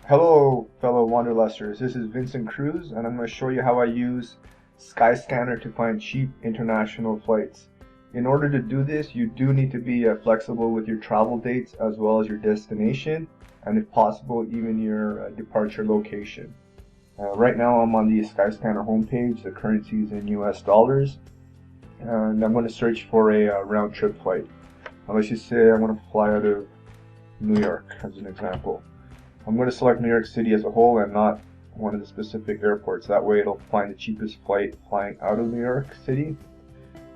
Hello, fellow wanderlusters. This is Vincent Cruz, and I'm going to show you how I use Skyscanner to find cheap international flights. In order to do this, you do need to be flexible with your travel dates as well as your destination, and if possible, even your departure location. Right now, I'm on the Skyscanner homepage. The currency is in US dollars, and I'm going to search for a round trip flight. Now, let's just say I want to fly out of New York as an example. I'm going to select New York City as a whole and not one of the specific airports. That way it'll find the cheapest flight flying out of New York City.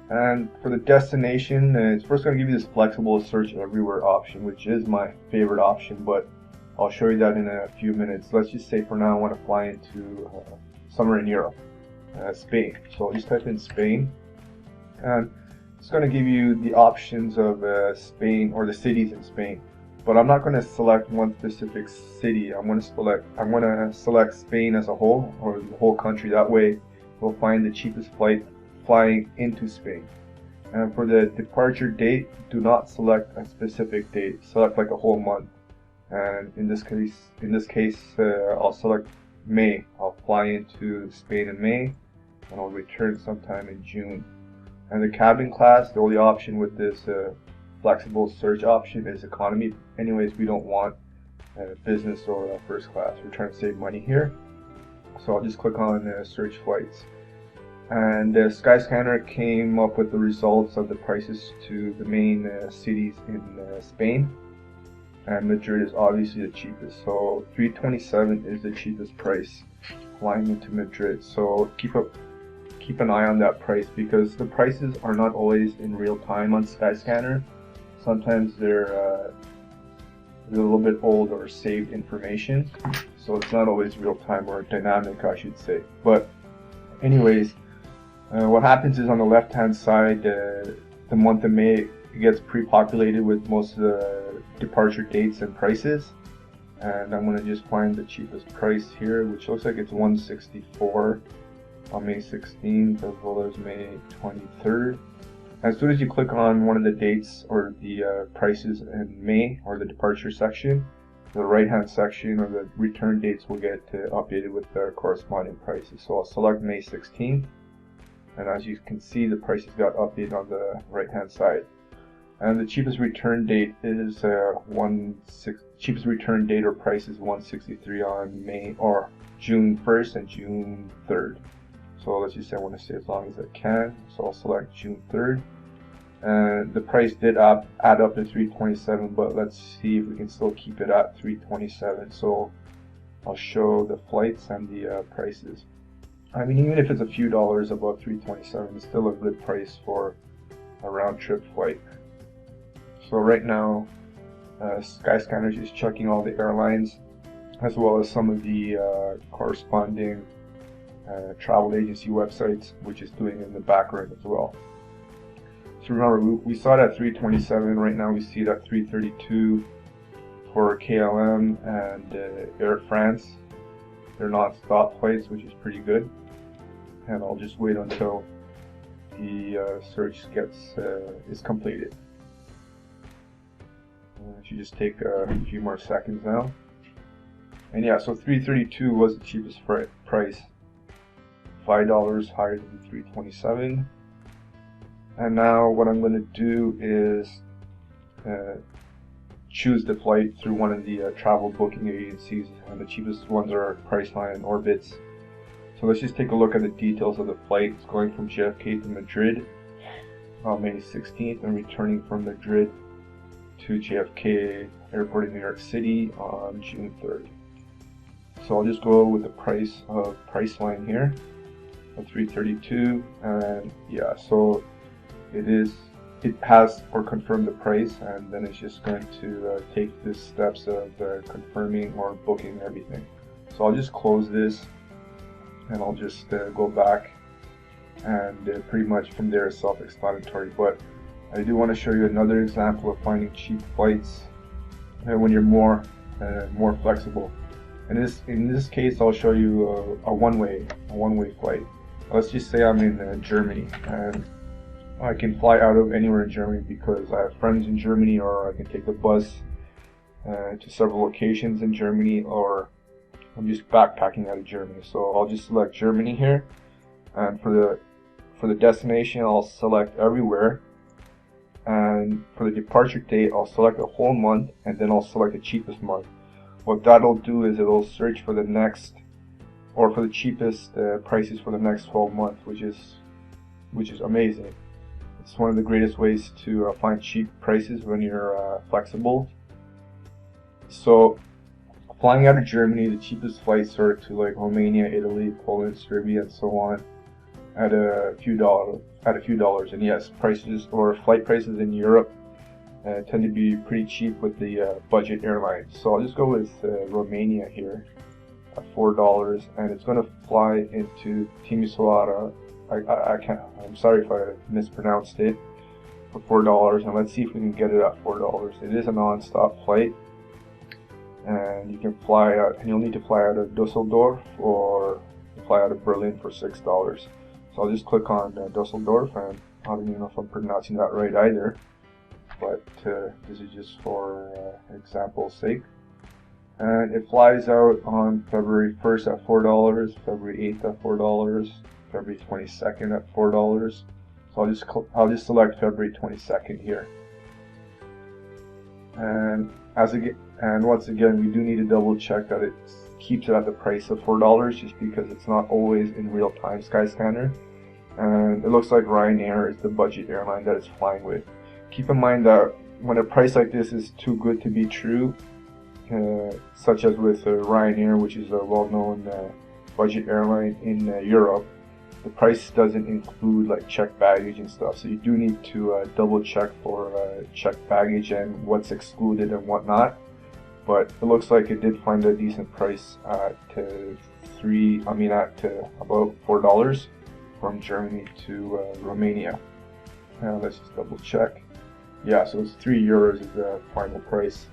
And for the destination, it's first going to give you this flexible search everywhere option, which is my favorite option, but I'll show you that in a few minutes. Let's just say for now I want to fly into somewhere in Europe, Spain. So I'll just type in Spain, and it's going to give you the options of Spain, or the cities in Spain. But I'm not going to select one specific city. I'm going to select Spain as a whole, or the whole country. That way we'll find the cheapest flight flying into Spain. And for the departure date, do not select a specific date. Select like a whole month. And in this case, I'll select May. I'll fly into Spain in May, and I'll return sometime in June. And the cabin class, the only option with this flexible search option is economy. Anyways, we don't want business or first class. We're trying to save money here. So I'll just click on search flights. And Skyscanner came up with the results of the prices to the main cities in Spain. And Madrid is obviously the cheapest. So 327 is the cheapest price flying into Madrid. So keep an eye on that price, because the prices are not always in real time on Skyscanner. Sometimes they're a little bit old or saved information, so it's not always real time, or dynamic, I should say. But anyways, what happens is on the left hand side, the month of May gets pre-populated with most of the departure dates and prices, and I'm going to just find the cheapest price here, which looks like it's 164 on May 16th as well as May 23rd. As soon as you click on one of the dates or the prices in May, or the departure section, the right hand section or the return dates will get updated with the corresponding prices. So I'll select May 16th, and as you can see, the prices got updated on the right hand side. And the cheapest return date is cheapest return date or price is 163 on May or June 1st and June 3rd. So let's just say I want to stay as long as I can, so I'll select June 3rd. And the price did add up to 327, but let's see if we can still keep it at 327. So I'll show the flights and the prices. I mean, even if it's a few dollars above 327, it's still a good price for a round trip flight. So right now, Skyscanner is just checking all the airlines, as well as some of the corresponding travel agency websites, which is doing in the background as well. So remember, we saw it at 327. Right now we see it at 332 for KLM and Air France. They're non-stop flights, which is pretty good. And I'll just wait until the search is completed. It should just take a few more seconds now. And yeah, so 332 was the cheapest price. $5 higher than 327. And now what I'm going to do is choose the flight through one of the travel booking agencies, and the cheapest ones are Priceline and Orbitz. So let's just take a look at the details of the flight. It's going from JFK to Madrid on May 16th and returning from Madrid to JFK Airport in New York City on June 3rd. So I'll just go with the price of Priceline here of 332, and yeah, so it has or confirmed the price, and then it's just going to take the steps of confirming or booking everything. So I'll just close this, and I'll just go back, and pretty much from there it's self-explanatory. But I do want to show you another example of finding cheap flights when you're more flexible. And in this case, I'll show you a one-way flight. Let's just say I'm in Germany, and I can fly out of anywhere in Germany because I have friends in Germany, or I can take the bus to several locations in Germany, or I'm just backpacking out of Germany. So I'll just select Germany here, and for the destination I'll select everywhere, and for the departure date I'll select the whole month, and then I'll select the cheapest month. What that'll do is it'll search for the next, or for the cheapest prices for the next 12 months, which is amazing. It's one of the greatest ways to find cheap prices when you're flexible. So flying out of Germany, the cheapest flights are to like Romania, Italy, Poland, Serbia, and so on, at a few dollars. And yes, prices or flight prices in Europe tend to be pretty cheap with the budget airlines. So I'll just go with Romania here at $4, and it's going to fly into Timisoara. I'm sorry if I mispronounced it, for $4, and let's see if we can get it at $4. It is a non-stop flight, and you can fly out, and you'll need to fly out of Dusseldorf or fly out of Berlin for $6. So I'll just click on Dusseldorf, and I don't even know if I'm pronouncing that right either, but this is just for example's sake. And it flies out on February 1st at $4, February 8th at $4, February 22nd at $4. So I'll just select February 22nd here. And once again, we do need to double check that it keeps it at the price of $4, just because it's not always in real time, Skyscanner. And it looks like Ryanair is the budget airline that it's flying with. Keep in mind that when a price like this is too good to be true, such as with Ryanair, which is a well-known budget airline in Europe, the price doesn't include like checked baggage and stuff, so you do need to double check for checked baggage and what's excluded and whatnot. But it looks like it did find a decent price at about $4 from Germany to Romania. Now let's just double check. Yeah, so it's €3 is the final price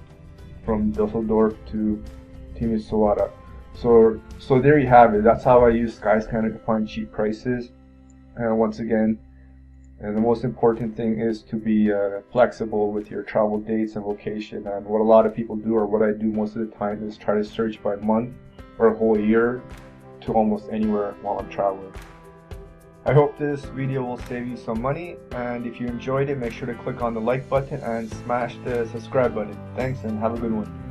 from Dusseldorf to Timisoara. So there you have it. That's how I use Skyscanner to find cheap prices. And once again, and the most important thing is to be flexible with your travel dates and location. And what a lot of people do, or what I do most of the time, is try to search by month or a whole year to almost anywhere while I'm traveling. I hope this video will save you some money, and if you enjoyed it, make sure to click on the like button and smash the subscribe button. Thanks, and have a good one.